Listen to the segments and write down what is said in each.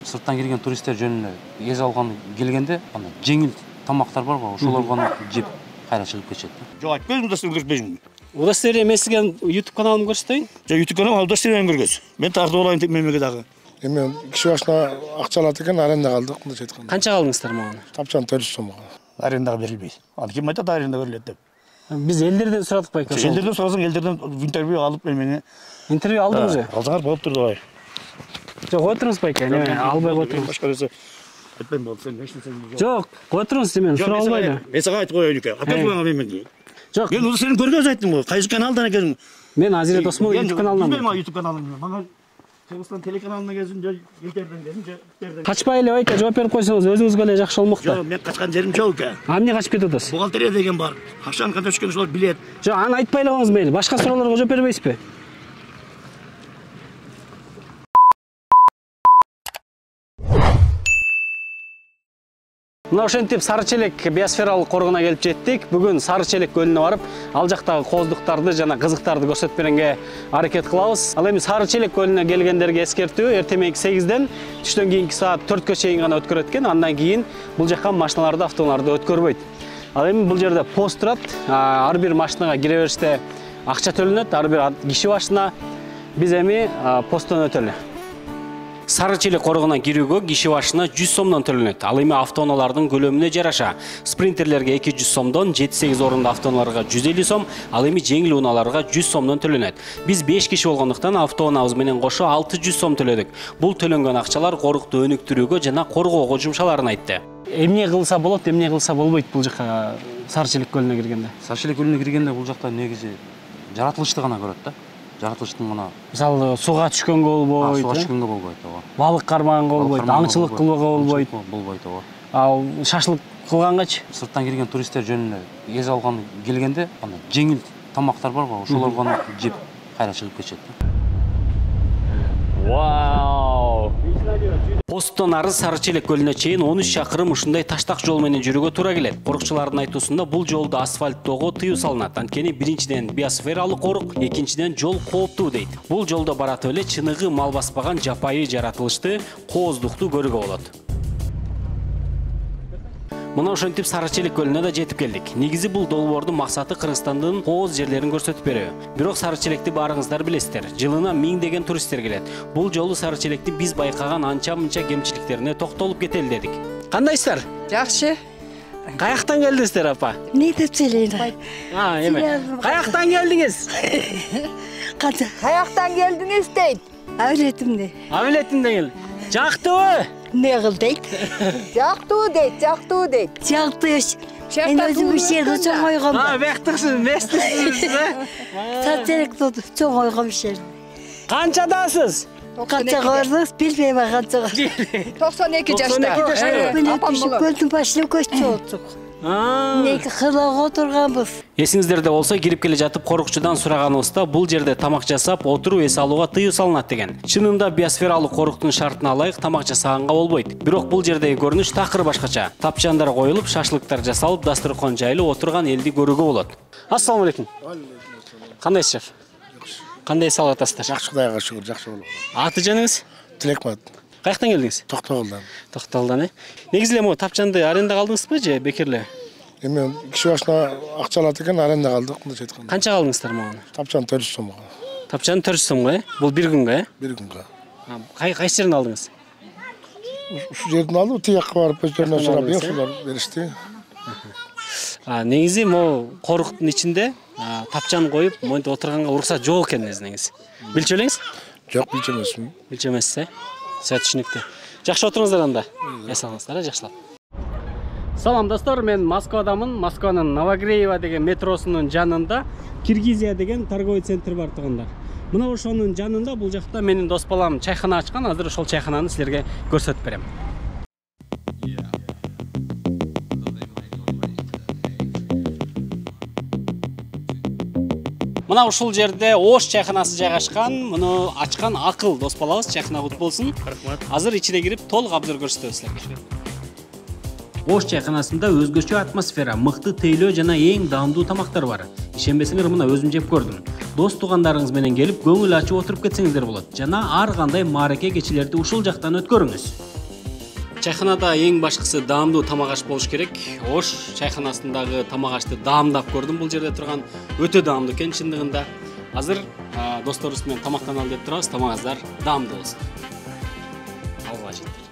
Сырттан келген туристер жөнүнө эз алган келгенде ана жеңил тамактар бар го, ошолор гана жеп кайра чыгып кетишет. Жок, айтпайм, көрсөтпөйм. Удостоверение мен сизге YouTube каналымды көрсөтөйүн. Жок, YouTube канал удостоверение көргөз. Мен тартып алайын деп мемлекет дагы. Эми киши башына акча алат экен, аренда калдык, мындайча айтканда. Канча калдыңыздар мага? Тапчан 400 сомго. Арендага берилбейт. Аны ким айтат аренда берилет деп? Биз элдерден сурадык байка. Элдерден сурасаң, элдерден интервью алып мени. Интервью алдыңызбы? Алсаңар болуп турду бай. Жок, отуруңуз байка, албай отуруңуз. Башка нерсе айтпайм болду, сен эчнесең. Жок, отуруңуз мен сурап албайм. Мен сага айтып коеюн экен. Апа коюңа мен. Жок. Мен узу сени көргөз айттым го. Кайсы каналдан экенин. Мен Азире Досмол YouTube каналынан. Билбейм YouTube каналын. Мага Кыргызстан телеканалына келсин, элдерден келсин, Качпай эле байка жооп берип койсоңуз өзүңүзгө эле жакшы болмок да. Жок, мен качкан жерим жок экен. Эмне качып кетип атасыз? Бухгалтерия деген бар. Акчаны кантип түшкөнүн ошолор билет. Жок, аны айтпай эле коюңуз мейли. Башка суроолорго жооп бербейсизби? Мына ошентип Сарычелек биосфералык коргоуна келип жеттик. Бүгүн Сарычелек көлүнө барып, ал жактагы кооздуктарды жана кызыктарды көрсөтүп беренге аракет кылабыз. Ал эми Сарычелек көлүнө келгендерге эскертүү, эртемейки 8ден түштөн кийинки саат 4кө чейин гана өткөрөт экен. Андан кийин бул жакка машиналарды, автоунааларды өткөрбөйт. Ал эми бул жерде пост турат. Ар бир машинага кире бериште акча төлөнөт, ар бир киши башына. Биз эми посттон өтөлү. Сарычелек коргоуна кирүүгө киши башына 100 сомдон төлөнөт. Ал эми автоунаалардын көлөмүнө жараша спринтерлерге 200 сомдон, 7-8 орундуу автоунааларга 150 сом, ал эми жеңил унааларга 100 сомдон төлөнөт. Биз 5 киши болгондуктан автоунаабыз менен кошо 600 сом төлөдүк. Бул төлөнгөн акчалар корукту өнүктүрүүгө жана коргоого жумшаларын айтты. Эмне кылса болот, эмне кылса болбойт бул жакка Сарычелек көлүнө киргенде? Сарычелек көлүнө киргенде бул жакта негизи жаратылышты гана көрөт да. Жаратылыштын гана. Мисалы, сууга түшкөнгө болбойт. Сууга түшкөнгө болбойт, ооба. Балык кармаганга болбойт, аңчылык кылууга болбойт. Болбойт, ооба. Шашлык кылгангачы? Сырттан келген туристер жөнүнө эз алган келгенде ана жеңил тамактар бар го, ошолор гана жеп кайра чыгып кетишет. Вау! Посттон ары Сарычелек көлүнө чейин 13 чакырым ушундай таштак жол менен жүрүүгө туура келет. Корукчулардын айтуусунда бул жолду асфальттоого тыюу салынат. Анткени биринчиден биосфералык корук, экинчиден жол кооптуу дейт. Бул жолдо баратып эле чыныгы мал баспаган жапайы жаратылышты, кооздукту көрүүгө болот. Мына ошентип Сарычелек көлүнө да жетип келдик. Негизи бул долбоордун максаты Кыргызстандын кооз жерлерин көрсөтүп берүү. Бирок Сарычелекти баарыңыздар билесиздер. Жылына 1000 деген туристтер келет. Бул жолу Сарычелекти биз байкаган анча-мынча кемчиликтерине токтолуп кетели дедик. Кандайсыздар? Жакшы. Каяктан келдиңиздер, апа? Не деп сөйлейин? Эме. Каяктан келдиңиз? Канча? Каяктан келдиңиз дейт. Абилетимде. Абилетимден кел. Жактыбы? Не кыл дейт? Жактуу дейт, жактуу дейт. Жактыш. Мен өзүм ишерди чоң ойгом. Бектиксиз, местиксиз. Сарычелекти чоң ойгом ишерди. Канчадасыз? Канча көрдүңүз? Билбейм канчага. 92 жашта. Көлдүн башына көчүп отук. Неки кылага отурганбыз. Эсиңиздерде болсо, кирип келе жатып корукчудан сураганыбызда бул жерде тамак жасап, отуруу, эс алууга тыюу салынат деген. Чынында биосфералык коруктун шартына ылайык тамак жасаганга болбойт. Бирок бул жердеги көрүнүш такыр башкача. Тапчандар коюлуп, шашлыктар жасалып, дастркон жайылып отурган элди көрүүгө болот. Ассаламу алейкум. Кандайсыз, шеф? Кандай эс алып атасыздар? Жакшы, Кудайга шүгүр, жакшы болот. Аты жөнүңүз? Тилекмат. Каяктан келдиңиз? Токтогулдан. Токтогулдан, Негизи эле могу тапчанды аренда калдыңызбы же бекерле? Эми киши башына акча алат экен, аренда калдык, мындайча айтканда. Канча калдыңыздар мага? Тапчан 400 сомго. Тапчан 400 сомго, Бул бир күнгө, Бир күнгө. Кайсы жерден алдыңыз? Ушу жерден алып, тиякка барып өздөрүнө сурап, ушулар беришти. Негизи могу коруктун ичинде тапчан коюп, монтип отурганга уруксат жок экен негизи. Билчү элеңиз? Жок, билчү эмесмин. Билчү эмессиз, Сәт түшүнүктүү. Жакшы отуруңуздар анда. Эс алыңыздар, жакшылап. Салам достор, мен Москвадамын. Москванын Новогреево деген метросунун жанында Киргизия деген торговый центр бар тугандар. Мына ошонун жанында бул жакта менин дос балам чайхана ачкан. Азыр ошол чайхананы силерге көрсөтүп берем. Мына ушул жерде Ош чайханасы жайгашкан. Муну ачкан Акыл дос балабыз, чайхана кут болсун. Рахмат. Азыр ичине кирип толук обзор көрсөтөбүз силерге. Ош чайханасында өзгөчө атмосфера, мыкты тейлөө жана эң даамдуу тамактар бар. Ишенбесеңер, мына өзүм жеп көрдүм. Дос тугандарыңыз менен келип көңүл ачып отуруп кетсеңиздер болот. Жана ар кандай маареке кечелерди ушул жактан өткөрүңүз. Чайханада эң башкысы даамдуу тамак аш болуш керек. Ош чайханасындагы тамак ашты даамдап көрдүм. Бул жерде турган өтө даамдуу экен чындыгында. Азыр досторубуз менен тамактаналы деп турабыз. Тамагыңыздар даамдуу болсун. Алга жеттир.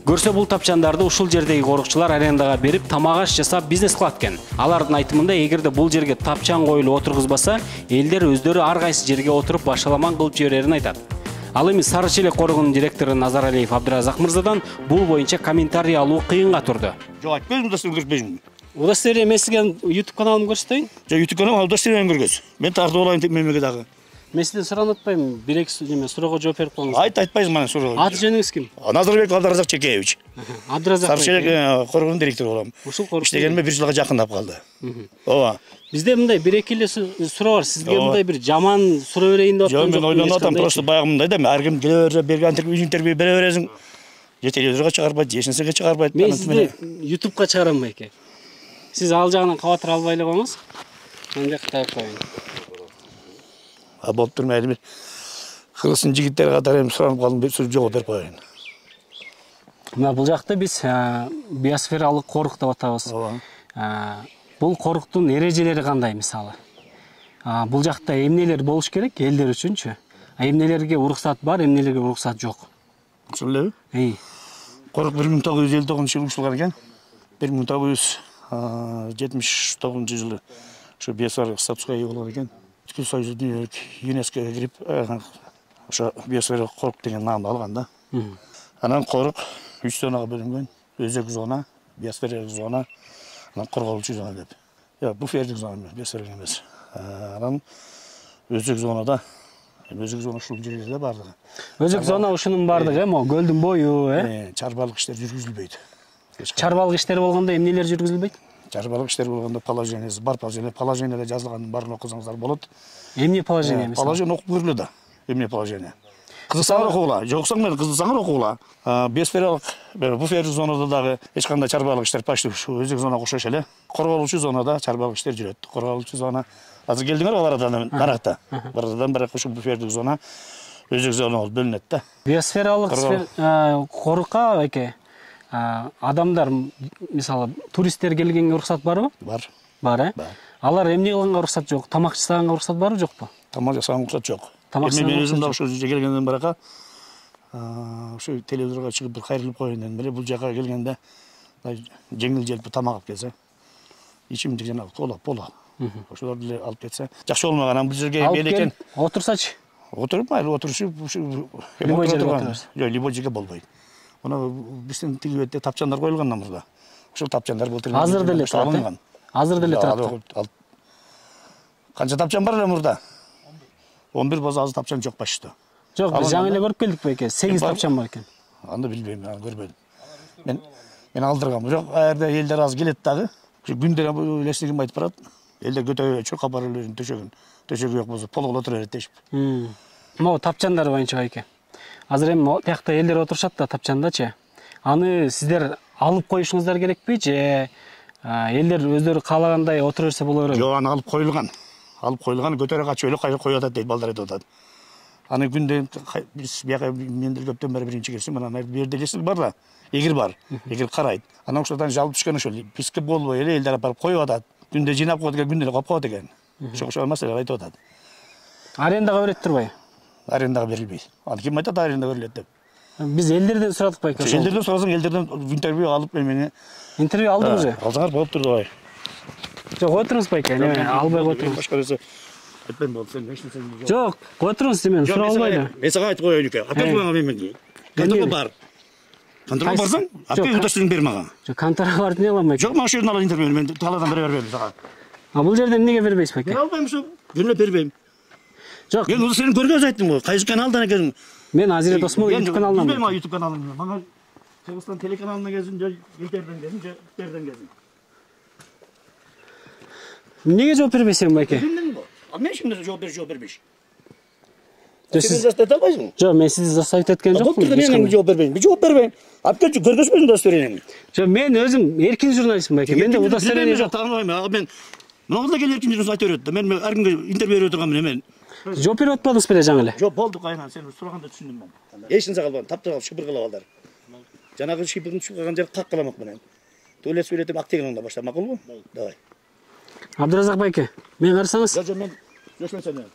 Көрсө бул тапчандарды ушул жердеги корукчулар арендага берип, тамак аш жасап бизнес кылат экен. Алардын айтымында, эгерде бул жерге тапчан коюлуп отургузбаса, элдер өздөрү ар кайсы жерге отуруп башаламан кылып жиберерин айтат. Ал эми Сары Челек коргунун директору Назаралиев Абдыразак мырзадан бул боюнча комментарий алуу кыйынга турду. Жок, айтпайм, удостоверение көрсөтпөйм. Удостоверение мен сизге YouTube каналымды көрсөтөйүн? Жок, YouTube каналым удостоверение көргөз. Мен тартып алайын деп мемеге дагы. Мен сизден суранып атпайм, бир-эки неме суроого жооп берип коюңуз. Айтпайсыз мана суроо. Аты жөнүңүз ким? Назарбек Абдыразак Чекеевич. Абдыразак. Сары Челек коргунун директору болом. Ушул коргун. Иштегениме 1 жылга жакындап калды. Ооба. Бизде мындай бир-эки эле суроо бар. Сизге мындай бир жаман суроо берейин деп атам. Жок, мен ойлонуп атам, просто баягы мындай да, ар ким келе берсе берген интервью бере бересиң. Же телевизорго чыгарбайт, же эчнесиге чыгарбайт. Мен сизди YouTubeга чыгарам байке. Сиз ал жагынан кабатыр албай эле коюңуз. Мен жакта тайып коеюн. Болуп турмайды. Кыргыздын жигиттери катары эми суранып калдым, бир сөз жооп берип коеюн. Мына бул жакта биз биосфералык корук деп атабыз. Бул коруктун эрежелери кандай мисалы? Бул жакта эмнелер болуш керек элдер үчүнчү? Эмнелерге уруксат бар, эмнелерге уруксат жок? Ушул элеби? Корук 1959-жылы ушулган экен. 1979 жылы ушу биосфералык статуска ээ болгон экен. Бүткүл Союз дүйнөлүк ЮНЕСКО кирип, ошо биосфералык корук деген наамды алган да. Анан корук 3 зонага бөлүнгөн. Өзөк зона, биосфералык зона, анан корголуучу зона деп. Буфердик зона биосфералык эмес. Анан өзөк зонада, өзөк зона ушул жерлерде бардыгы. Өзөк зона ушунун бардыгы, могу көлдүн бою, чарбалык иштер жүргүзүлбөйт. Чарбалык иштер болгондо эмнелер жүргүзүлбөйт? Чарбалык иштер болгондо положениеси бар, положениеде жазылгандын баарын окусаңыздар болот. Эмне положение эмес? Положение окуп көрүлө да. Эмне положение? Кызыксаңар окугула, жоксаң мен кызыксаңар окугула. Биосфералык буфердик зонада дагы эч кандай чарбалык иштер почти ушу өзөк зонага окшош эле. Корголуучу зонада чарбалык иштер жүрөт. Корголуучу зона азыр келдиңер алардан наракта. Бирден бирок ушу буфердик зона өзөк зона болуп бөлүнөт да. Биосфералык корукка байке адамдар мисалы туристтер келгенге уруксат барбы? Бар. Бар, Алар эмне кылганга уруксат жок? Тамак жасаганга уруксат барбы, жокпу? Тамак жасаганга уруксат жок. Мен өзүм да ошол жерге келгенден барака ошо телевизорго чыгып бир кайрылып коеюн дедим эле. Бул жака келгенде жеңил желпи тамак алып келсе, ичимдик жана кола, ошолорду эле алып кетсе жакшы болмок. Анан бул жерге экен. Отурсачы? Отуруп, майыл отурушу любой жерге болбойт. Мына биздин тиги бетте тапчандар коюлган мурда. Ошол тапчандар былтыр азыр деле турат. Азыр деле турат. Канча тапчан бар эле мурда? 11 болсо азыр тапчан жок почти. Жок, биз жаңы эле көрүп келдик байке. 8 тапчан бар экен. Аны билбейм, аны көрбөдүм. Мен алдыргам. Жок, аерде элдер аз келет дагы. Күндө элестигим айтып барат. Элдер көтөрүп чөкап барылып төшөгү жок болсо полголо отура берет дейшип. Могу тапчандар боюнча байке. Азыр эми тиякта элдер отурушат да тапчандачы. Аны сиздер алып коюшуңуздар керекпи же элдер өздөрү каалагандай отура берсе боло береби? Жок, аны алып коюлган. Алып коюлган, көтөрө качып эле кайра коюп атат дейт, балдар айтып атат. Аны күндө биз бияка мендер көптөн бери биринчи келсем, анан бу жерде элестик бар да, эгир бар, эгир карайт. Анан ошодан жалып түшкөн ошол пискип болбой эле элдер апарып коюп атат. Күндө жыйнап коет экен, күндө эле коюп коет экен. Ошол маселе айтып атат. Арендага берет турбайбы? Арендага берилбейт. Аны ким айтат арендага берилет деп? Биз элдерден сурадык байке. Элдерден сурасаң, элдерден интервью алып мени. Интервью алдыңызбы? Алсаңар болуп турду бай. Жок, отуруңуз байке, албай отуруңуз. Башка нерсе айтпайм болду, сен эч нерсе жок. Жок, отуруңуз мен сурап албайм. Мен сага айтып коеюн экен. Апа мен. Конторга бар. Конторга барсаң, апа удостоверение бер мага. Жок, конторга барып эмне кылам байке? Жок, мага ошол жерден алып интервью, мен талаадан бере бербейм сага. Бул жерде эмнеге бербейсиз байке? Мен албайм ушу, жөнөп бербейм. Жок. Мен удостоверение көргөз айттым го. Кайсы каналдан экенин. Мен Азире Досмол YouTube каналынан. Билбейм а YouTube каналын. Мага Кыргызстан телеканалына келсин, же Интерден келсин, же Интерден келсин. Эмнеге жооп бербейсиң байке? Билдиң го. Мен ишимде жооп бербейш. Сиз заставить албайсың? Жок, мен сизди заставить эткен жокмун. Мен жооп бербейм. Мен жооп бербейм. Алып келчи, көргөзбөйсүң удостоверениеңди. Жок, мен өзүм эркин журналистмин байке. Менде удостоверение жок. Мен могу келе эркин журналист айта берет да. Мен ар кимге интервью берип турган мен. Жооп берип атпадыңыз беле жаңы эле? Жок, болду кайнан, сен сураганда түшүндүм мен. Эч нерсе калбаган, таптырып алып шыбыр кылып алдар. Жанагы шипилдин чыккан жер как каламак менен. Төлөс сөйлөтүп актегиңди башла, макулбу? Давай. Абдыразак байке, мен карасаңыз. Жо, мен сөйлөсөм.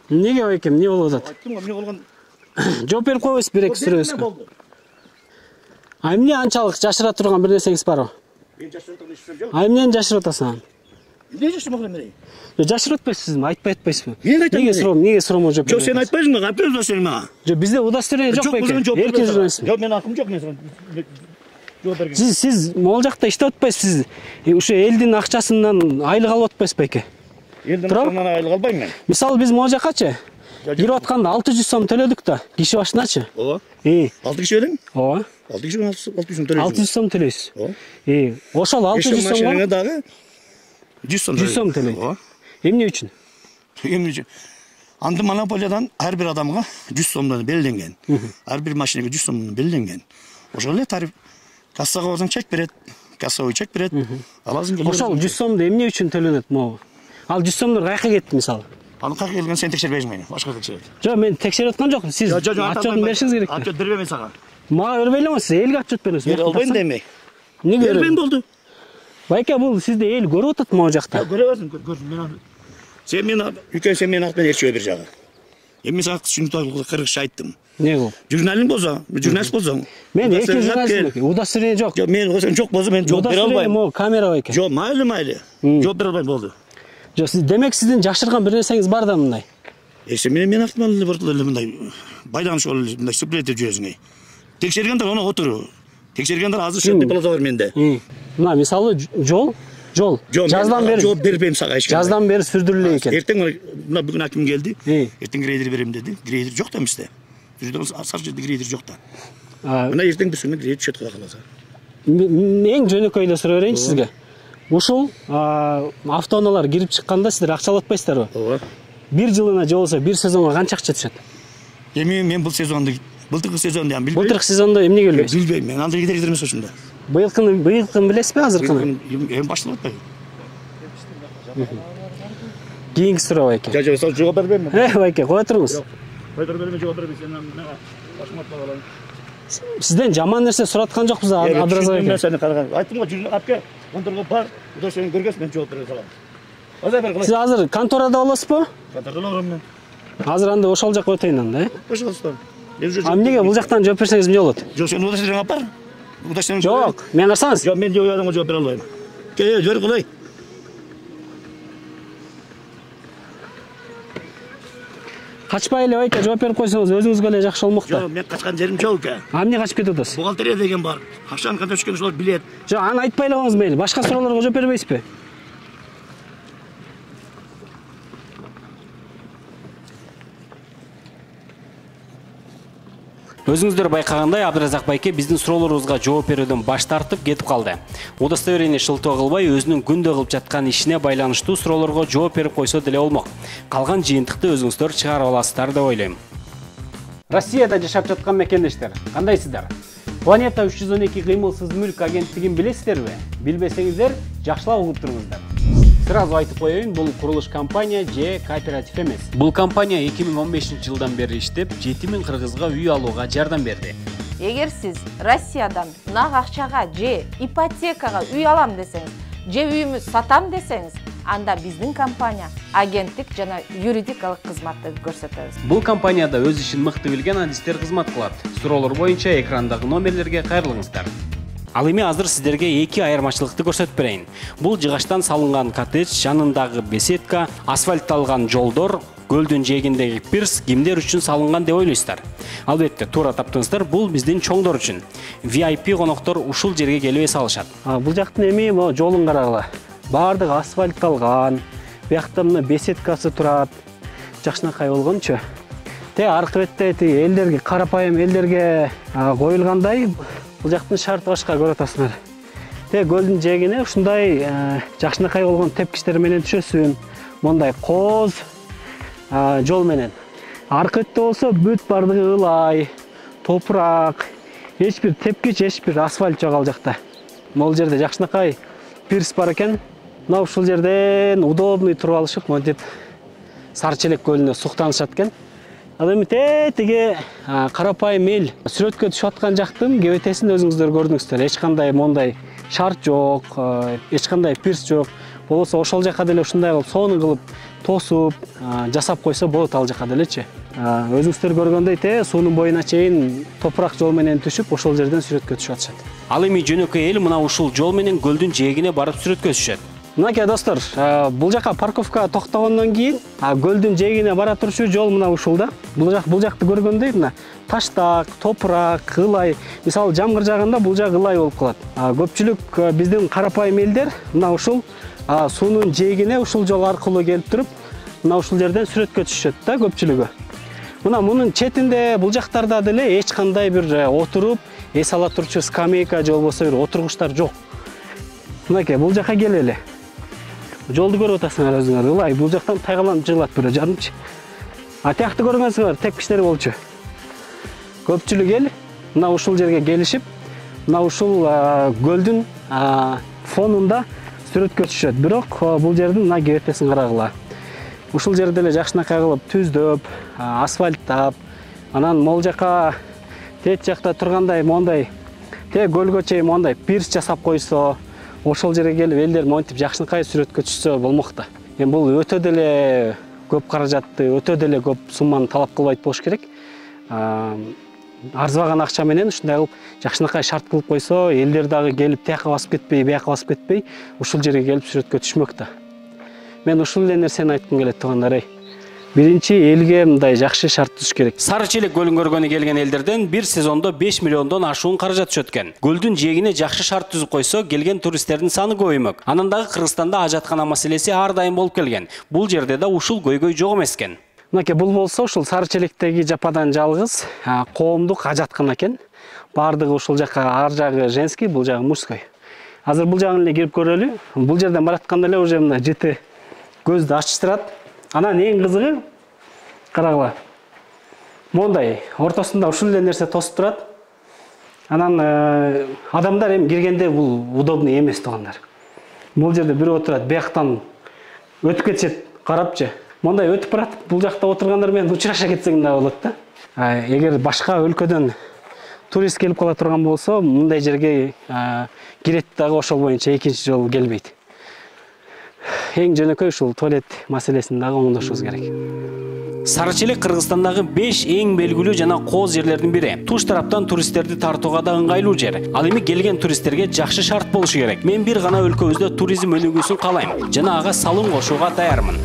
Неге байке, эмне болуп атат? Айттым го, эмне болгон? Жооп берип койбойсуз бир-эки сүрөбүзгө. А эмне анчалык жашыра турган бир нерсеңиз барбы? Мен жашырып турган жок. А эмнени жашырып атасың? Эмне жашырмак элем? Жашырып атпайсызбы? Айтпай атпайсызбы? Мен айтам. Неге суроомо жооп Жок, сен айтпайсың го, айтпайсың го сен мага. Жок, бизде удостоверение жок байке. Эркин журналист. Жок, мен акым жок, мен жооп берген. Сиз могул жакта иштеп атпайсыз. Сиз ушу элдин акчасынан айлык алып атпайсыз байке. Элдин акчасынан айлык албайм мен. Мисалы биз могул жаккачы кирип атканда 600 сом төлөдүк да, киши башыначы. Ооба. 6 киши элең? Ооба. 6 киши 600 сом төлөйсүз. 600 сом төлөйсүз. Ооба. Ошол 600 сомго дагы 100 сом. 100 сом төлөйт. Ооба. Эмне үчүн? Эмне үчүн? Анды монополиядан ар бир адамга 100 сомдон белгиленген. Ар бир машинага 100 сомдон белгиленген. Ошол эле тариф. Кассага барсаң чек берет, кассовый чек берет. Аласың келет. Ошол 100 сомду эмне үчүн төлөнөт могу? Ал 100 сомдор каяка кетти мисалы? Аны каяка келген сен текшербейсиң мени. Башка текшерет. Жок, мен текшерип аткан жокмун. Сиз отчетун беришиңиз керек. Отчет бербейм мен сага. Мага бербей эле сиз элге отчет бериңиз. Бер албайм демей. Эмнеге бербейм болду? Байке, бул сизди эл көрүп атат могу жакта. Көрөбөсүң, көрсүң мен. Сен мен үкөн сен мен артынан эрчип бер жагы. Эми сага түшүнүктүү кыргызча айттым. Не бул? Журналист болсоң. Мен эркин журналист. Удостоверение жок. Жок, мен жок болсо мен жооп бере албайм. Удостоверение камера байке. Жок, майли. Жооп бере албайм болду. Жок, сиз демек сиздин жашырган бир нерсеңиз бар да мындай. Сен мен артынан эле бортулар эле мындай байланыш болуп эле мындай суплетип жүрөсүң. Текшергендер аны отур. Текшергендер азыр шөп болот бар менде. Мына мисалы жол жаздан бери жооп бербейм сага эч кандай. Жаздан бери сүрдүрүлө экен. Эртең мына бүгүн аким келди. Эртең грейдер берем деди. Грейдер жок да эместе. Жүрдөн сар жерде грейдер жок да. Мына эртең биз күнү грейдер түшөт кыла каласа. Эң жөнөкөй эле суроо берейинчи сизге. Ушул автоунаалар кирип чыкканда сиздер акча алып атпайсыздарбы? Ооба. Бир жылына же болбосо бир сезонго канча акча түшөт? Эми мен бул сезонду былтыркы сезонду билбейм. Былтыркы сезондо эмне келбейсиз? Билбейм. Мен андай грейдер эмес ошондо. Быйылкыны билесизби азыркыны? Эми башталып атпайбы? Кийинки суроо байке. Жок, жооп бербейм мен. Байке, кое туруңуз. Кое бербейм, жооп бербейм. Сен мага башыма алам. Сизден жаман нерсе сураткан жокпуз, Абдыразак Мен байке. сени караган. Айттым го, жүрүн апке, конторго бар. Кудо сени көргөс мен жооп бере салам. Сиз азыр конторада болосузбу? Конторда болом мен. Азыр анда ошол жака өтөйүн анда, Пожалуйста. Эмнеге бул жактан жооп берсеңиз эмне болот? Жок, сен удостоверение алып бар. Удостоверение Жок, мен карасаңыз. Жок, мен адамга жооп бере албайм. Жөр кылай. Качпай эле байке жооп берип койсоңуз өзүңүзгө эле жакшы болмок да. Жок, мен качкан жерим жок экен. Эмне качып кетип атасыз? Бухгалтерия деген бар. Акчаны кантип түшкөнүн ошолор билет. Жок, аны айтпай эле коюңуз мейли. Башка суроолорго жооп бербейсизби? Өзүңүздөр байкагандай, Абдыразак байке биздин суроолорубузга жооп берүүдөн баш тартып кетип калды. Удостоверение шылтоо кылбай, өзүнүн күндө кылып жаткан ишине байланыштуу суроолорго жооп берип койсо деле болмок. Калган жыйынтыкты өзүңүздөр чыгарып аласыздар деп ойлойм. Россияда жашап жаткан мекендештер, кандайсыздар? Планета 312 кыймылсыз мүлк агенттигин билесиздерби? Билбесеңиздер, жакшылап угуп туруңуздар. Сразу айтып коеюн, бул курулуш компания же кооператив эмес. Бул компания 2015-жылдан бери иштеп, 7000 кыргызга үй алууга жардам берди. Эгер сиз Россиядан нак акчага же ипотекага үй алам десеңиз, же үйүмү сатам десеңиз, анда биздин компания агенттик жана юридикалык кызматты көрсөтөбүз. Бул компанияда өз ишин мыкты билген адистер кызмат кылат. Суроолор боюнча экрандагы номерлерге кайрылыңыздар. Ал эми азыр сиздерге эки айырмачылыкты көрсөтүп берейин. Бул жыгачтан салынган коттедж, жанындагы беседка, асфальтталган жолдор, көлдүн жээгиндеги пирс кимдер үчүн салынган деп ойлойсуздар? Албетте, туура таптыңыздар, бул биздин чоңдор үчүн. VIP коноктор ушул жерге келип эс алышат. Бул жактын эми жолун карагыла. Баардыгы асфальтталган, биякта мына беседкасы турат. Жакшынакай болгончу. Аркы бетте элдерге, карапайым элдерге коюлгандай, бул жактын шарты башка, көрүп атасыңар. Көлдүн жээгине ушундай жакшынакай болгон тепкичтер менен түшөсүн. Мондай коз жол менен. Аркы бетте болсо бүт бардыгы ылай, топурак, эч бир тепкич, эч бир асфальт жок ал жакта. Могул жерде жакшынакай пирс бар экен. Мына ушул жерден удобный туруп алышып, монтип Сарычелек көлүнө суктанышат экен. Ал эми тетиги карапайым эл сүрөткө түшүп аткан жактын кебетесин өзүңүздөр көрдүңүздөр. Эч кандай мондай шарт жок, эч кандай пирс жок. Болсо ошол жака деле ушундай кылып сонун кылып тосуп жасап койсо болот ал жака делечи. Өзүңүздөр көргөндөй суунун боюна чейин топурак жол менен түшүп, ошол жерден сүрөткө түшүп атышат. Ал эми жөнөкөй эл мына ушул жол менен көлдүн жээгине барып сүрөткө түшөт. Мынакей достор, бул жака парковка токтогондон кийин көлдүн жээгине бара турчу жол мына ушул да. Бул жакты көргөндөй мына таштак, топурак, ылай. Мисалы жамгыр жааганда бул жак ылай болуп калат. Көпчүлүк биздин карапайым элдер мына ушул суунун жээгине ушул жол аркылуу келип туруп, мына ушул жерден сүрөткө түшөт да көпчүлүгү. Мына мунун четинде бул жактарда деле эч кандай бир отуруп, эс ала турчу скамейка же болбосо бир отургучтар жок. Мынакей бул жака келели. Жолду көрүп атасыңар өзүңөр. Ылай бул жактан тайгаланып жыгылат бирөө жарымчы. Тиякты көргөнсүңөр, тепкичтер болчу. Көпчүлүк эл мына ушул жерге келишип, мына ушул көлдүн фонунда сүрөткө түшөт. Бирок бул жердин мына кебетесин карагыла. Ушул жерде эле жакшынакай кылып түздөп, асфальттап, анан могул жака тет жакта тургандай мондай көлгө чейин мондай пирс жасап койсо, ошол жерге келип элдер монтип жакшынакай сүрөткө түшсө болмокта. Эми бул өтө деле көп каражатты, өтө деле көп сумманы талап кылбайт болуш керек. Арзыбаган акча менен ушундай кылып жакшынакай шарт кылып койсо, элдер дагы келип тияка басып кетпей, бияка басып кетпей, ушул жерге келип сүрөткө түшмөктө. Мен ушул эле нерсени айткым келет туугандар. Биринчи элге мындай жакшы шарт түзүш керек. Сары челек көлүн көргөнү келген элдерден бир сезондо 5 миллиондон ашуун каражат түшөткөн. Көлдүн жээгине жакшы шарт түзүп койсо, келген туристтердин саны көбөймөк. Анан дагы Кыргызстанда ажаткана маселеси ар дайым болуп келген. Бул жерде да ушул көйгөй жок эмес экен. Мынакей бул болсо ушул Сары челектеги жападан жалгыз коомдук ажаткана экен. Бардыгы ушул жака, ар жагы женский, бул жагы мужской. Азыр бул жагын эле кирип көрөлү. Бул жерден баратканда эле уже мына жыты көздү ачтырат. Анан эң кызыгы карагыла. Мондай ортосунда ушул эле нерсе тосуп турат. Анан адамдар эми киргенде бул удобный эмес туугандар. Бул жерде бирөө отурат, бияктан өтүп кетет, карапчы. Мондай өтүп барат, бул жакта отургандар менен учураша кетсең да болот да. Эгер башка өлкөдөн турист келип кала турган болсо, мындай жерге кирет дагы ошол боюнча экинчи жолу келбейт. Эң жөнөкөй ушул туалет маселесин дагы оңдошубуз керек. Сары челек Кыргызстандагы 5 эң белгилүү жана кооз жерлердин бири. Туш тараптан туристтерди тартууга да ыңгайлуу жер. Ал эми келген туристтерге жакшы шарт болушу керек. Мен бир гана өлкөбүздө туризм өнүгүүсүн каалайм жана ага салым кошууга даярмын.